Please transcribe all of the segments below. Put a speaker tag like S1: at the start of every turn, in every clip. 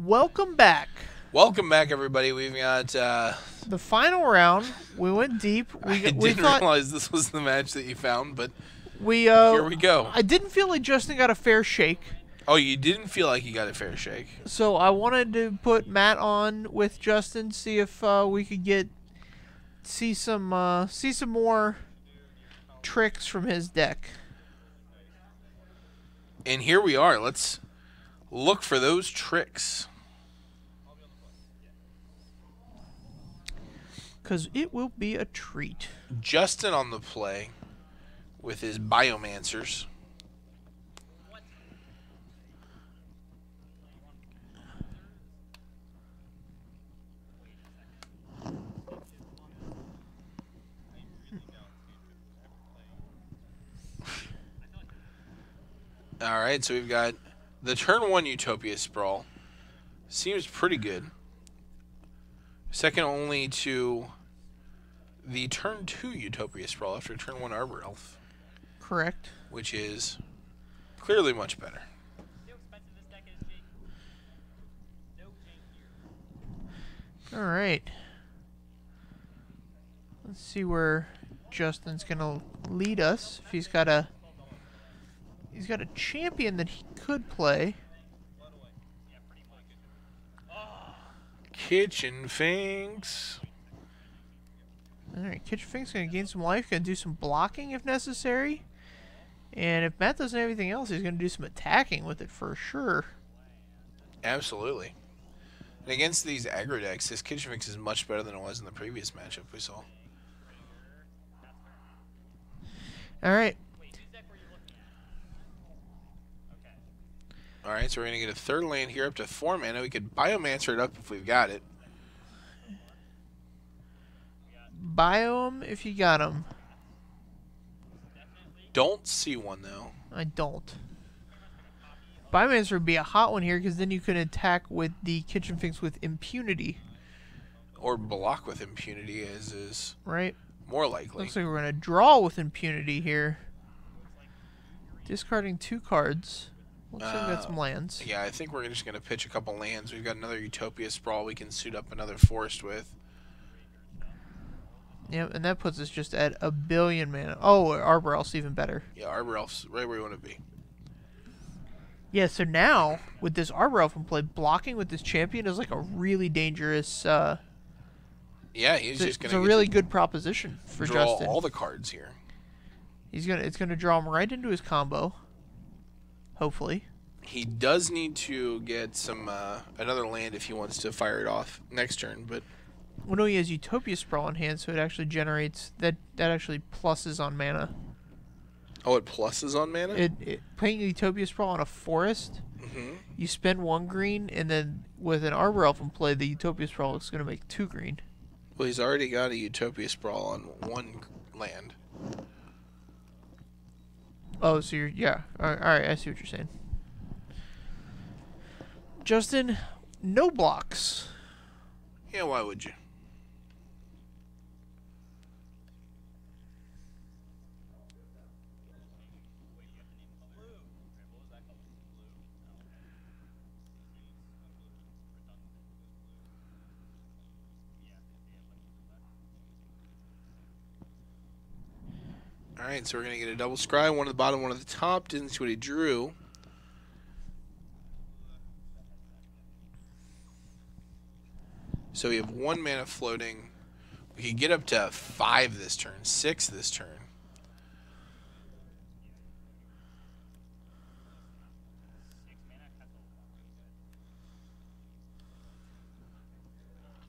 S1: Welcome back.
S2: Welcome back, everybody. We've got
S1: The final round. We went deep.
S2: I didn't realize this was the match that you found, but here we go.
S1: I didn't feel like Justin got a fair shake,
S2: Oh, you didn't feel like you got a fair shake.
S1: so I wanted to put Matt on with Justin, see if we could see some more tricks from his deck.
S2: And here we are. Let's look for those tricks.
S1: Because it will be a treat.
S2: Justin on the play with his Biomancers. Alright, so we've got the turn 1 Utopia Sprawl. Seems pretty good. Second only to the turn 2 Utopia Sprawl after turn 1 Arbor Elf.
S1: Correct.
S2: Which is clearly much better.
S1: Alright. Let's see where Justin's gonna lead us. If he's got a champion that he could play.
S2: Kitchen Finks.
S1: Alright, Kitchen Fink's going to gain some life, going to do some blocking if necessary. And if Matt doesn't have anything else, he's going to do some attacking with it for sure.
S2: Absolutely. And against these aggro decks, this Kitchen Finks is much better than it was in the previous matchup we saw.
S1: Alright.
S2: Alright, so we're going to get a third land here up to 4 mana. We could Biomancer it up if we've got it.
S1: Bio him if you got him.
S2: Don't see one, though.
S1: I don't. Biomancer would be a hot one here because then you could attack with the Kitchen Finks with impunity.
S2: Or block with impunity, as is
S1: right.
S2: More likely.
S1: Looks like we're going to draw with impunity here. Discarding 2 cards. Looks like we got some lands.
S2: Yeah, I think we're just going to pitch a couple lands. We've got another Utopia Sprawl we can suit up another forest with.
S1: Yep, and that puts us just at 1 billion mana. Oh, Arbor Elf's even better.
S2: Yeah, Arbor Elf's right where you want to be.
S1: Yeah, so now, with this Arbor Elf in play, blocking with this champion is like a really dangerous...
S2: yeah, he's just going to...
S1: It's a really good proposition for
S2: draw
S1: Justin.
S2: All the cards here.
S1: It's gonna draw him right into his combo. Hopefully.
S2: He does need to get some another land if he wants to fire it off next turn, but...
S1: Well, no, he has Utopia Sprawl in hand, so it actually generates... That actually pluses on mana.
S2: Oh, it pluses on mana?
S1: Playing Utopia Sprawl on a forest, you spend 1 green, and then with an Arbor Elf in play, the Utopia Sprawl is going to make 2 green.
S2: Well, he's already got a Utopia Sprawl on 1 land.
S1: Oh, so you're... Yeah. Alright, I see what you're saying. Justin, no blocks.
S2: Yeah, why would you? Alright, so we're going to get a double scry, one at the bottom, one at the top. Didn't see what he drew. So we have 1 mana floating. We can get up to 5 this turn, 6 this turn.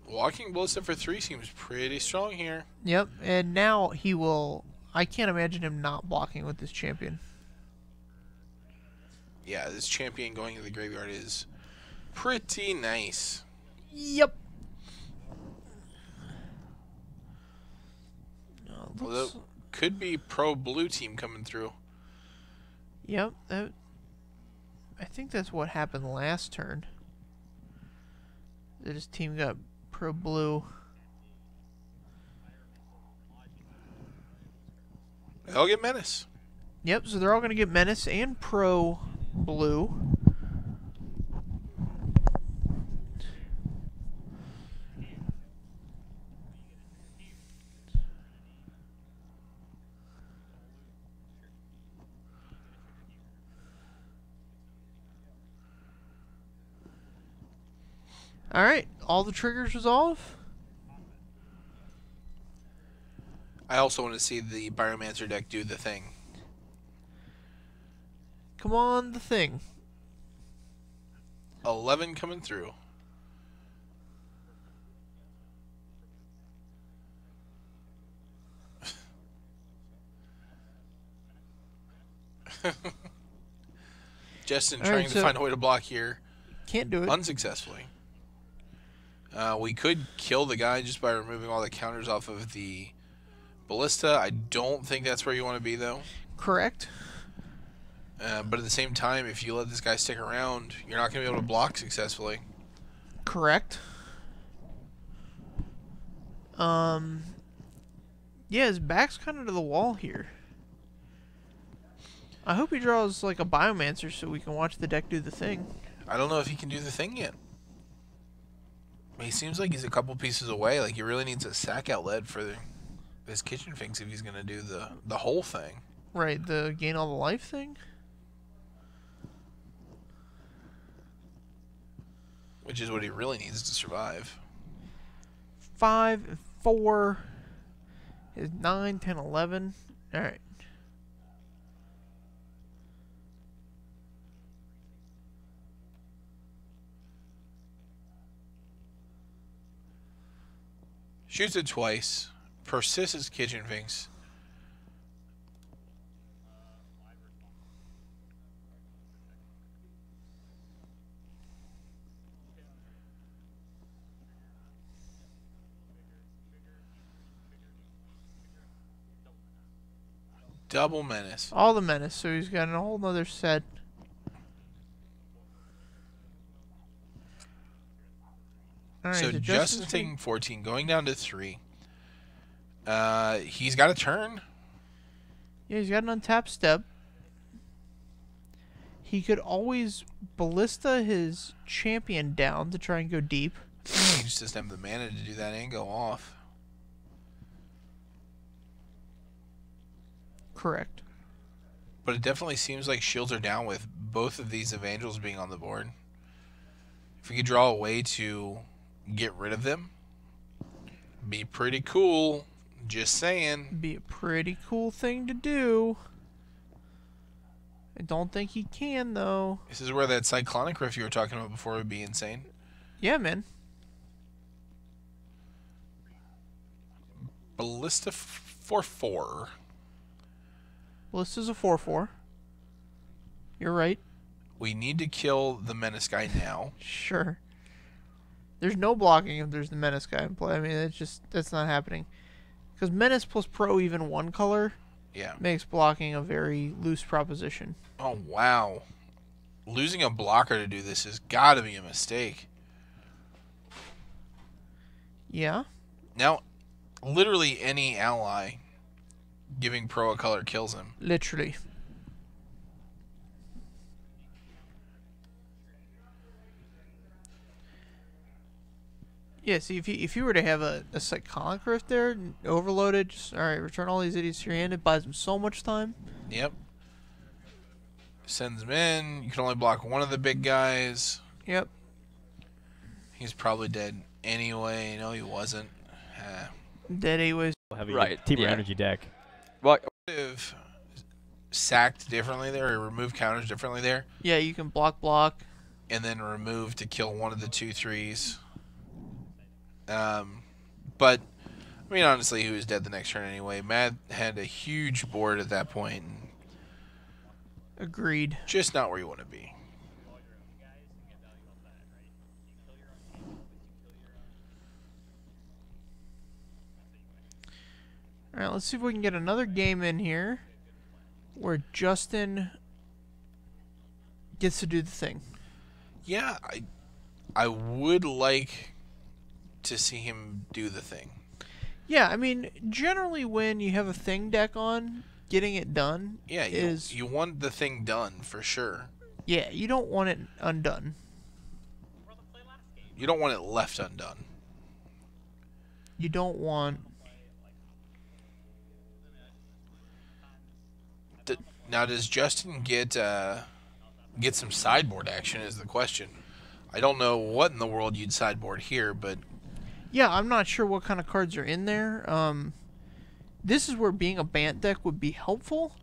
S2: Walking Ballista for 3 seems pretty strong here.
S1: Yep, and now he will... I can't imagine him not blocking with this champion.
S2: Yeah, this champion going to the graveyard is pretty nice.
S1: Yep.
S2: Although, could be pro blue team coming through.
S1: Yep. I think that's what happened last turn. That his team got pro blue.
S2: They all get Menace.
S1: Yep, so they're all going to get Menace and Pro Blue. Alright, all the triggers resolve.
S2: I also want to see the Biomancer deck do the thing.
S1: Come on, the thing.
S2: 11 coming through. Justin trying to find a way to block here.
S1: Can't do it.
S2: Unsuccessfully. We could kill the guy just by removing all the counters off of the ballista. I don't think that's where you want to be, though.
S1: Correct.
S2: But at the same time, if you let this guy stick around, you're not going to be able to block successfully.
S1: Correct. Yeah, his back's kind of to the wall here. I hope he draws like a Biomancer so we can watch the deck do the thing.
S2: I don't know if he can do the thing yet. He seems like he's a couple pieces away. Like he really needs a sack outlet for this kitchen finks if he's going to do the whole thing.
S1: Right, the gain all the life thing?
S2: Which is what he really needs to survive.
S1: 5 and 4 is 9, 10, 11. Alright.
S2: Shoots it twice. Persists his kitchen finks. Double menace.
S1: All the menace, so he's got a whole nother set. All right,
S2: So Justin's taking 14, going down to 3. He's got a turn.
S1: Yeah, he's got an untapped step. He could always ballista his champion down to try and go deep.
S2: He just doesn't have the mana to do that and go off.
S1: Correct.
S2: But it definitely seems like shields are down with both of these Evangels being on the board. If we could draw a way to get rid of them, be pretty cool. Just saying.
S1: Be a pretty cool thing to do. I don't think he can, though.
S2: This is where that Cyclonic Rift you were talking about before would be insane.
S1: Yeah, man.
S2: Ballista for 4.
S1: Ballista's a 4/4. You're right.
S2: We need to kill the Menace guy now.
S1: Sure. There's no blocking if there's the Menace guy in play. I mean, that's not happening. Because Menace plus Pro even one color makes blocking a very loose proposition.
S2: Oh, wow. Losing a blocker to do this has got to be a mistake.
S1: Yeah.
S2: Now, literally any ally giving Pro a color kills him.
S1: Literally. Yeah, see, if you were to have a Cyclonic Rift there, overloaded, just, alright, return all these idiots to your hand, it buys them so much time.
S2: Yep. Sends them in. You can only block one of the big guys.
S1: Yep.
S2: He's probably dead anyway. No, he wasn't.
S1: Dead anyways.
S3: Heavy Team Energy deck.
S2: What if sacked differently there or remove counters differently there?
S1: Yeah, you can block.
S2: And then remove to kill one of the 2/3s. But I mean, honestly, he was dead the next turn anyway. Matt had a huge board at that point. And
S1: agreed.
S2: Just not where you want to be.
S1: Alright, let's see if we can get another game in here where Justin gets to do the thing.
S2: Yeah, I would like to see him do the thing.
S1: Yeah, I mean, generally when you have a thing deck on, getting it done is...
S2: You want the thing done, for sure.
S1: Yeah, you don't want it undone.
S2: You don't want it left undone.
S1: You don't want...
S2: Now, does Justin get some sideboard action is the question. I don't know what in the world you'd sideboard here, but...
S1: Yeah, I'm not sure what kind of cards are in there. This is where being a Bant deck would be helpful.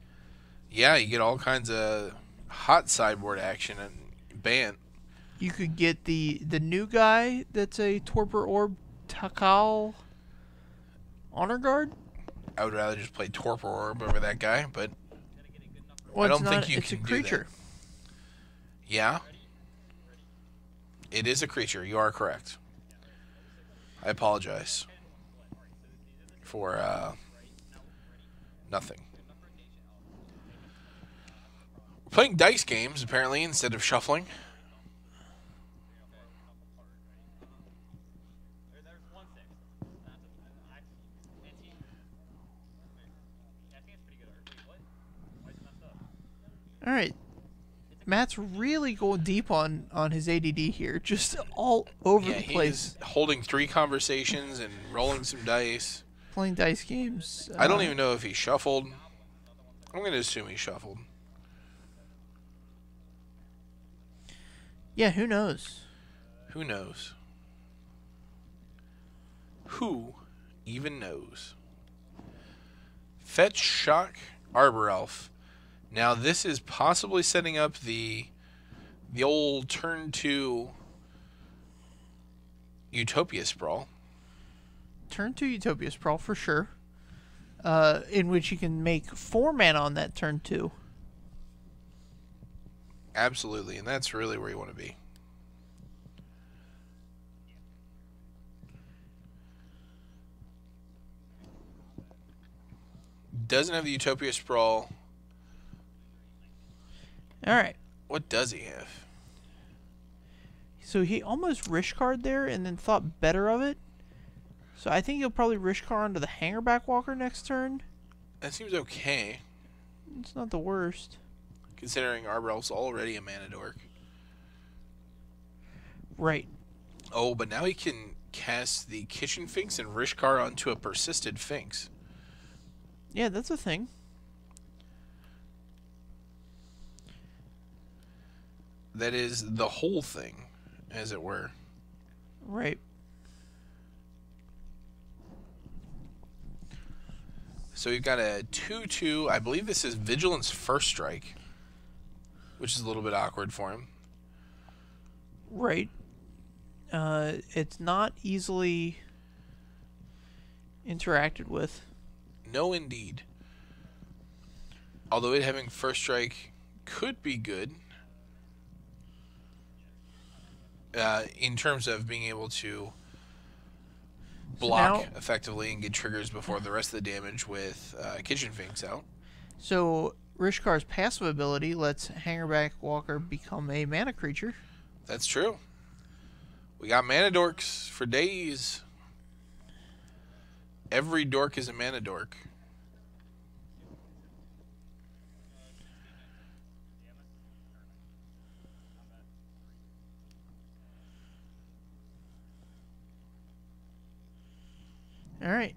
S2: Yeah, you get all kinds of hot sideboard action and Bant.
S1: You could get the new guy that's a Torpor Orb, Takal Honor Guard.
S2: I would rather just play Torpor Orb over that guy, but
S1: well,
S2: I don't think you
S1: it's
S2: can
S1: a creature.
S2: do that. Yeah. It is a creature. You are correct. I apologize for nothing. We're playing dice games, apparently, instead of shuffling.
S1: All right. Matt's really going deep on his ADD here, just all over the place.
S2: He's holding 3 conversations and rolling some dice.
S1: Playing dice games.
S2: I don't even know if he shuffled. I'm going to assume he shuffled.
S1: Yeah, who knows?
S2: Who knows? Who even knows? Fetch, Shock, Arbor Elf. Now this is possibly setting up the old turn 2 Utopia Sprawl.
S1: Turn 2 Utopia Sprawl for sure. In which you can make 4 mana on that turn 2.
S2: Absolutely, and that's really where you want to be. Doesn't have the Utopia Sprawl.
S1: All right.
S2: What does he have?
S1: So he almost Rishcard there and then thought better of it. So I think he'll probably Rishcard onto the Hangerback Walker next turn.
S2: That seems okay.
S1: It's not the worst.
S2: Considering Arbor Elf's already a mana dork.
S1: Right.
S2: Oh, but now he can cast the Kitchen Finks and Rishkar onto a persisted Finks.
S1: Yeah, that's a thing.
S2: That is the whole thing, as it were.
S1: Right.
S2: So we've got a 2/2. I believe this is Vigilance First Strike, which is a little bit awkward for him.
S1: Right. It's not easily interacted with.
S2: No, indeed. Although it having First Strike could be good. In terms of being able to block effectively and get triggers before the rest of the damage with Kitchen Finks out.
S1: So Rishkar's passive ability lets Hangerback Walker become a mana creature.
S2: That's true. We got mana dorks for days. Every dork is a mana dork.
S1: All right.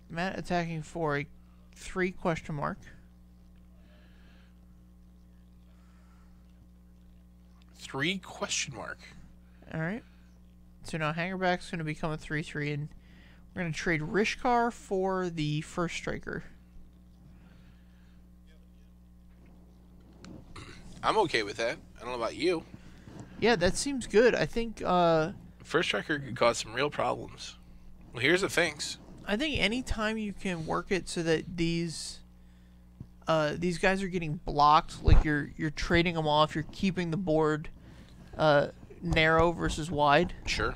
S1: Matt attacking for a 3 ?
S2: Three question mark.
S1: All right. So now Hangerback's going to become a 3/3, and we're going to trade Rishkar for the First Striker.
S2: I'm okay with that. I don't know about you.
S1: Yeah, that seems good. I think
S2: First Striker could cause some real problems. Well, here's the Finks.
S1: I think anytime you can work it so that these guys are getting blocked, like you're trading them off, you're keeping the board narrow versus wide.
S2: Sure.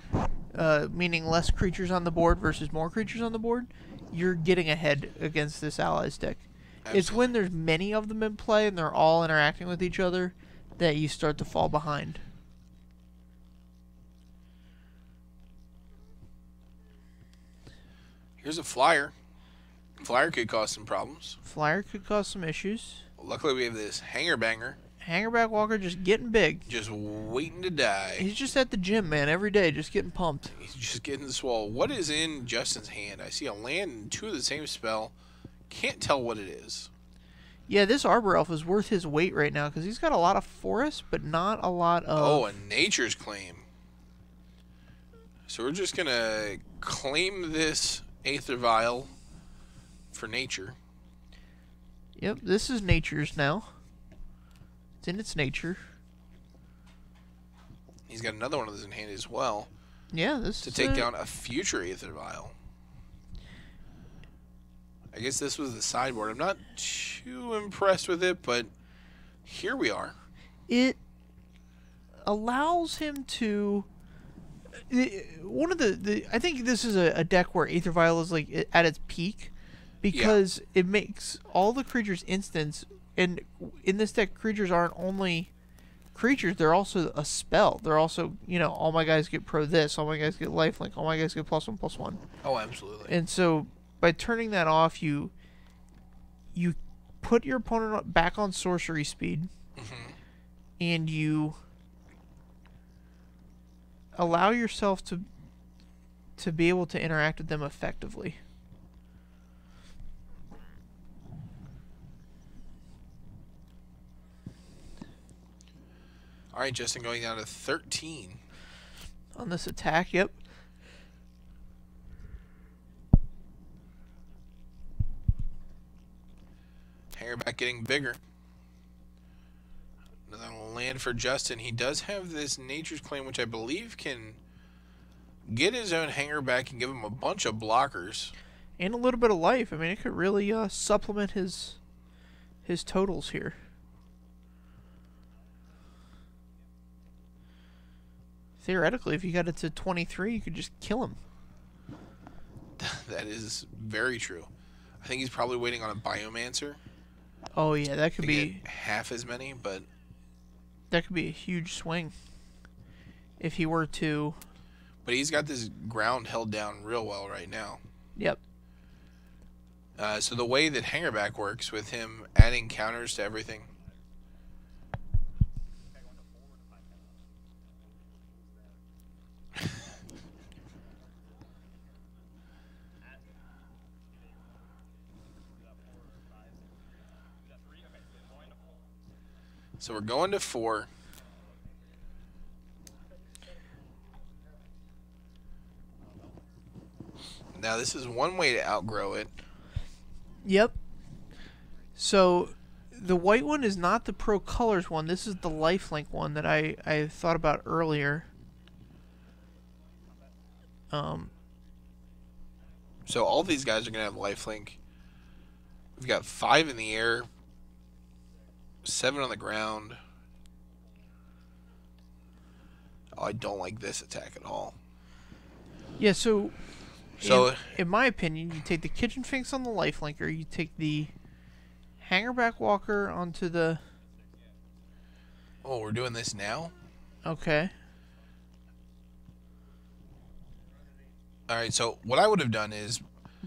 S1: Meaning less creatures on the board versus more creatures on the board, you're getting ahead against this allies deck. Absolutely. It's when there's many of them in play and they're all interacting with each other that you start to fall behind.
S2: Here's a Flyer. Flyer could cause some problems.
S1: Flyer could cause some issues.
S2: Luckily, we have this Hanger Banger.
S1: Hangerback Walker just getting big.
S2: Just waiting to die.
S1: He's just at the gym, man, every day, just getting pumped.
S2: He's just getting swole. What is in Justin's hand? I see a land and 2 of the same spell. Can't tell what it is.
S1: Yeah, this Arbor Elf is worth his weight right now because he's got a lot of forest, but not a lot of...
S2: Oh, a Nature's Claim. So we're just going to claim this Aether Vial for nature.
S1: Yep, this is nature's now. It's in its nature.
S2: He's got another one of those in hand as well.
S1: Yeah, this
S2: to take down a future Aether Vial. I guess this was the sideboard. I'm not too impressed with it, but here we are.
S1: It allows him to... One of the I think this is a deck where Aether Vial is like at its peak because it makes all the creatures instants, and in this deck creatures aren't only creatures, they're also a spell. They're also, you know, all my guys get pro this, all my guys get lifelink, all my guys get +1/+1.
S2: Oh, absolutely.
S1: And so by turning that off, you put your opponent back on sorcery speed, and you allow yourself to be able to interact with them effectively.
S2: All right, Justin, going down to 13
S1: on this attack. Yep.
S2: Hangerback getting bigger. Another land for Justin. He does have this Nature's Claim, which I believe can get his own Hangerback and give him a bunch of blockers.
S1: And a little bit of life. I mean, it could really supplement his totals here. Theoretically, if you got it to 23, you could just kill him.
S2: That is very true. I think he's probably waiting on a Biomancer.
S1: Oh yeah, that could be
S2: half as many, but
S1: that could be a huge swing if he were to.
S2: But he's got this ground held down real well right now.
S1: Yep.
S2: So the way that Hangerback works with him adding counters to everything. So we're going to 4. Now this is one way to outgrow it.
S1: Yep. So the white one is not the Pro Colors one. This is the lifelink one that I thought about earlier.
S2: So all these guys are going to have lifelink. We've got 5 in the air. 7 on the ground. Oh, I don't like this attack at all.
S1: Yeah, so in my opinion, you take the Kitchen Finks on the lifelinker, you take the Hangerback Walker onto the...
S2: Oh, we're doing this now?
S1: Okay.
S2: Alright, so what I would have done is...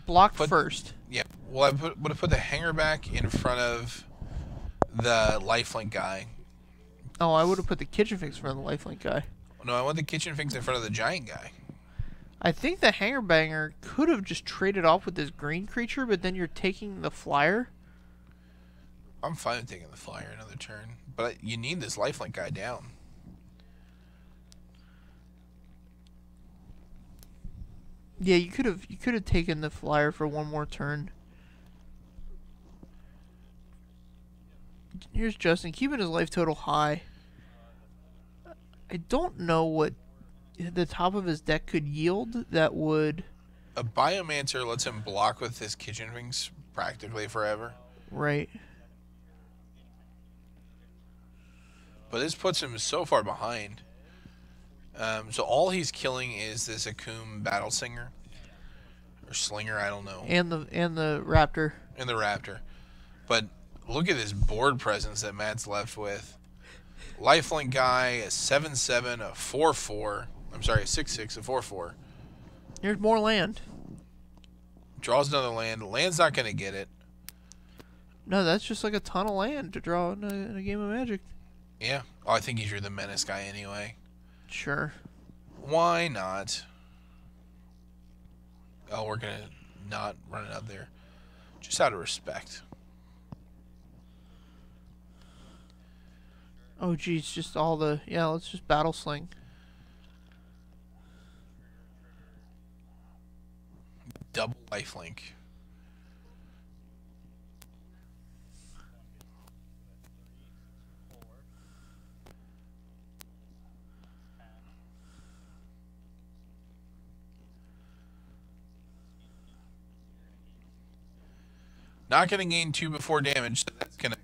S1: Block first.
S2: Yeah, well, I would have put the Hangerback in front of the lifelink guy.
S1: Oh, I would have put the Kitchen Finks in front of the lifelink guy.
S2: No, I want the Kitchen Finks in front of the giant guy.
S1: I think the Hangerbanger could have just traded off with this green creature, but then you're taking the flyer.
S2: I'm fine with taking the flyer another turn, but you need this lifelink guy down.
S1: Yeah, you could have taken the flyer for one more turn. Here's Justin keeping his life total high. I don't know what the top of his deck could yield that would...
S2: A Biomancer lets him block with his Kitchen Finks practically forever.
S1: Right.
S2: But this puts him so far behind. So all he's killing is this Akum Battle Singer. Or Slinger, I don't know.
S1: And the Raptor.
S2: And the Raptor. But look at this board presence that Matt's left with. Lifelink guy, a 7/7, a 4/4. I'm sorry, a 6/6, a 4/4.
S1: Here's more land.
S2: Draws another land. Land's not going to get it.
S1: No, that's just like a ton of land to draw in a game of Magic.
S2: Yeah. Oh, I think he's the Menace guy anyway.
S1: Sure.
S2: Why not? Oh, we're going to not run it up there. Just out of respect.
S1: Oh, geez, just all the... Yeah, let's just battle sling.
S2: Double lifelink. Not going to gain 2 before damage, so that's going to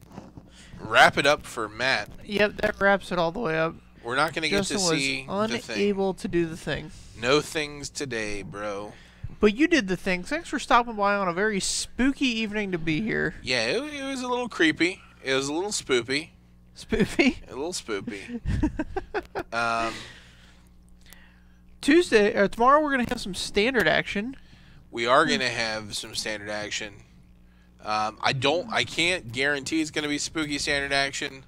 S2: wrap it up for Matt.
S1: Yep, that wraps it all the way up.
S2: We're not going to get to see the thing.
S1: Unable to do the thing.
S2: No things today, bro.
S1: But you did the thing. Thanks for stopping by on a very spooky evening to be here.
S2: Yeah, it was a little creepy. It was a little spoopy.
S1: Spoopy?
S2: A little spoopy.
S1: Tomorrow we're going to have some standard action.
S2: We are going to have some standard action. I can't guarantee it's going to be spooky standard action,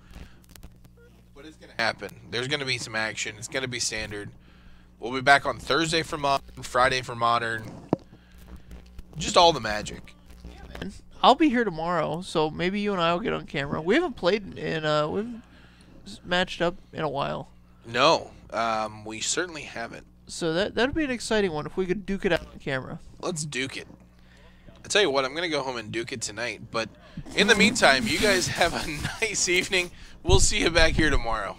S2: but it's going to happen. There's going to be some action. It's going to be standard. We'll be back on Thursday for Modern, Friday for Modern. Just all the magic.
S1: Yeah, man. I'll be here tomorrow, so maybe you and I will get on camera. We haven't played we haven't matched up in a while.
S2: No, we certainly haven't.
S1: So that'd be an exciting one if we could duke it out on camera.
S2: Let's duke it. I tell you what, I'm going to go home and duke it tonight. But in the meantime, you guys have a nice evening. We'll see you back here tomorrow.